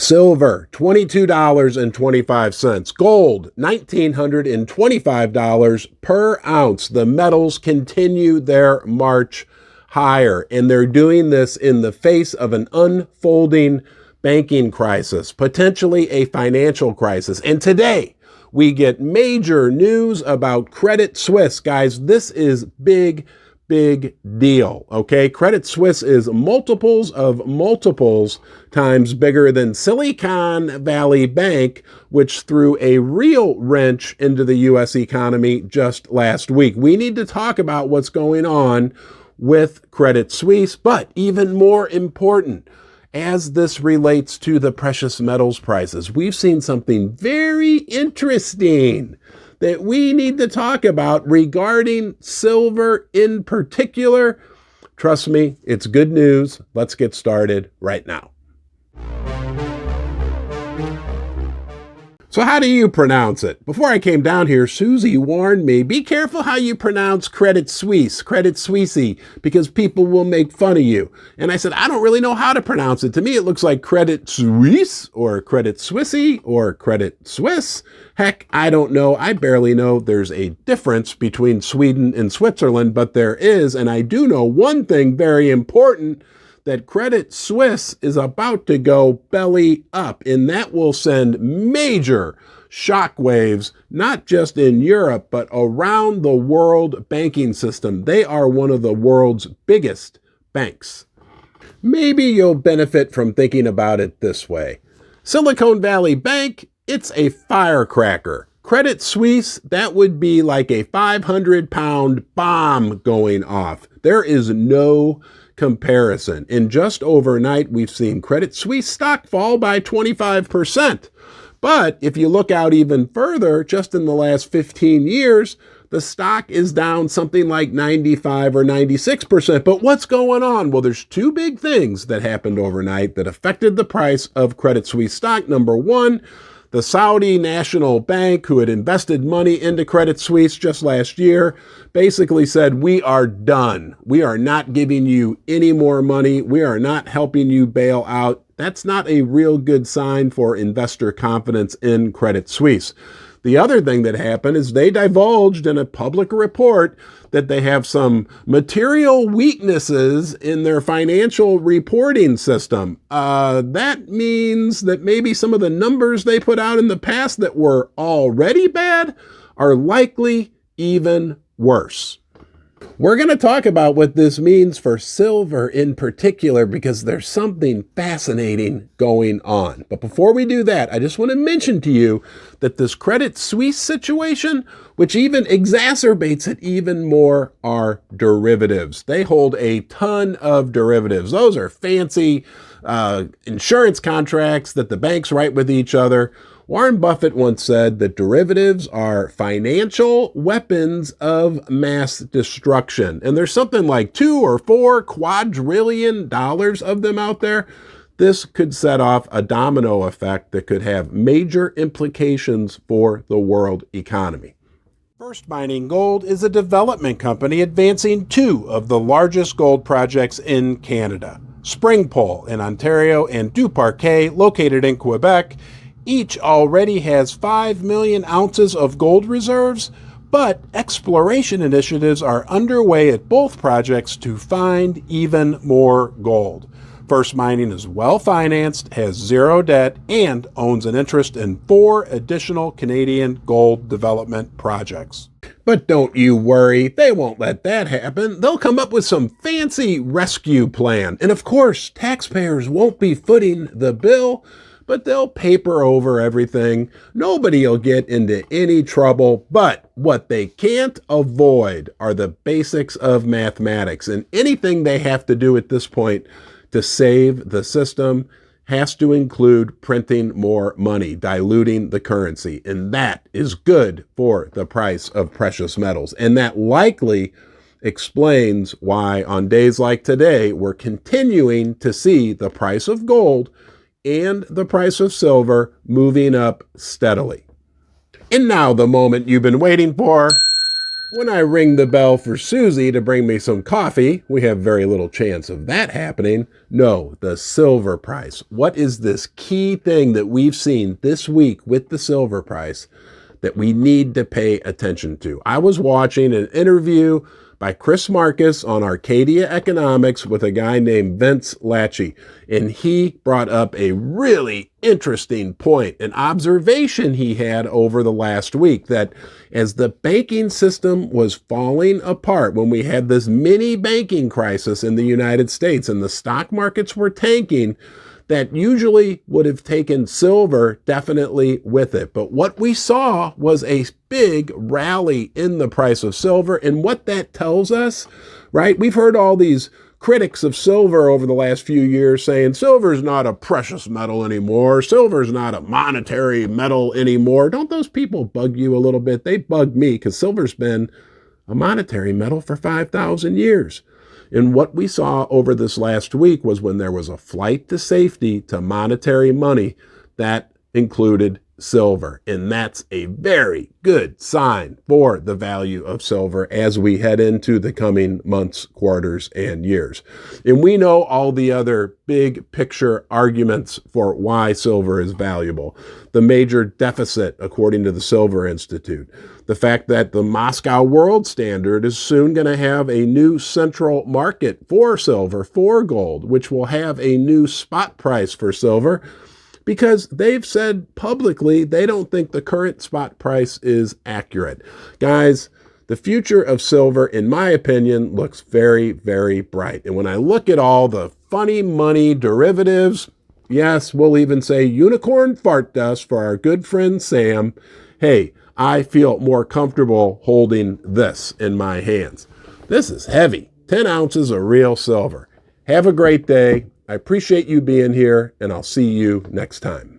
Silver, $22.25. Gold, $1,925 per ounce. The metals continue their march higher, and they're doing this in the face of an unfolding banking crisis, potentially a financial crisis. And today, we get major news about Credit Suisse. Guys, this is big deal, okay? Credit Suisse is multiples times bigger than Silicon Valley Bank, which threw a real wrench into the U.S. economy just last week. We need to talk about what's going on with Credit Suisse, but even more important, as this relates to the precious metals prices, we've seen something very interesting that we need to talk about regarding silver in particular. Trust me, it's good news. Let's get started right now. So how do you pronounce it? Before I came down here, Susie warned me, be careful how you pronounce Credit Suisse, Credit Suisse, because people will make fun of you. And I said, I don't really know how to pronounce it. To me, it looks like Credit Suisse or Credit Suisse or Credit Suisse. Heck, I don't know. I barely know there's a difference between Sweden and Switzerland, but there is. And I do know one thing very important, that Credit Suisse is about to go belly up, and that will send major shockwaves, not just in Europe, but around the world banking system. They are one of the world's biggest banks. Maybe you'll benefit from thinking about it this way. Silicon Valley Bank, it's a firecracker. Credit Suisse, that would be like a 500-pound bomb going off. There is no comparison. In just overnight, we've seen Credit Suisse stock fall by 25%. But if you look out even further, just in the last 15 years, the stock is down something like 95 or 96%. But what's going on? Well, there's two big things that happened overnight that affected the price of Credit Suisse stock. Number one, the Saudi National Bank, who had invested money into Credit Suisse just last year, basically said, we are done. We are not giving you any more money. We are not helping you bail out. That's not a real good sign for investor confidence in Credit Suisse. The other thing that happened is they divulged in a public report that they have some material weaknesses in their financial reporting system. That means that maybe some of the numbers they put out in the past that were already bad are likely even worse. We're going to talk about what this means for silver in particular, because there's something fascinating going on. But before we do that, I just want to mention to you that this Credit Suisse situation, which even exacerbates it even more, are derivatives. They hold a ton of derivatives. Those are fancy insurance contracts that the banks write with each other. Warren Buffett once said that derivatives are financial weapons of mass destruction. And there's something like 2 or 4 quadrillion dollars of them out there. This could set off a domino effect that could have major implications for the world economy. First Mining Gold is a development company advancing 2 of the largest gold projects in Canada. Springpole in Ontario and Duparquet, located in Quebec, each already has 5 million ounces of gold reserves, but exploration initiatives are underway at both projects to find even more gold. First Mining is well-financed, has 0 debt, and owns an interest in 4 additional Canadian gold development projects. But don't you worry, they won't let that happen. They'll come up with some fancy rescue plan. And of course, taxpayers won't be footing the bill, but they'll paper over everything. Nobody will get into any trouble, but what they can't avoid are the basics of mathematics. And anything they have to do at this point to save the system has to include printing more money, diluting the currency. And that is good for the price of precious metals. And that likely explains why on days like today, we're continuing to see the price of gold and the price of silver moving up steadily. And now the moment you've been waiting for. When I ring the bell for Susie to bring me some coffee, we have very little chance of that happening. No, the silver price. What is this key thing that we've seen this week with the silver price that we need to pay attention to? I was watching an interview by Chris Marcus on Arcadia Economics with a guy named Vince Lachey, and he brought up a really interesting point, an observation he had over the last week, that as the banking system was falling apart, when we had this mini banking crisis in the United States and the stock markets were tanking, that usually would have taken silver definitely with it. But what we saw was a big rally in the price of silver. And what that tells us, right? We've heard all these critics of silver over the last few years saying silver is not a precious metal anymore. Silver is not a monetary metal anymore. Don't those people bug you a little bit? They bug me because silver's been a monetary metal for 5,000 years. And what we saw over this last week was when there was a flight to safety to monetary money, that included silver. And that's a very good sign for the value of silver as we head into the coming months, quarters, and years. And we know all the other big picture arguments for why silver is valuable. The major deficit, according to the Silver Institute. The fact that the Moscow World Standard is soon going to have a new central market for silver, for gold, which will have a new spot price for silver, because they've said publicly they don't think the current spot price is accurate. Guys, the future of silver, in my opinion, looks very, very bright. And when I look at all the funny money derivatives, yes, we'll even say unicorn fart dust for our good friend Sam, hey, I feel more comfortable holding this in my hands. This is heavy, 10 ounces of real silver. Have a great day. I appreciate you being here, and I'll see you next time.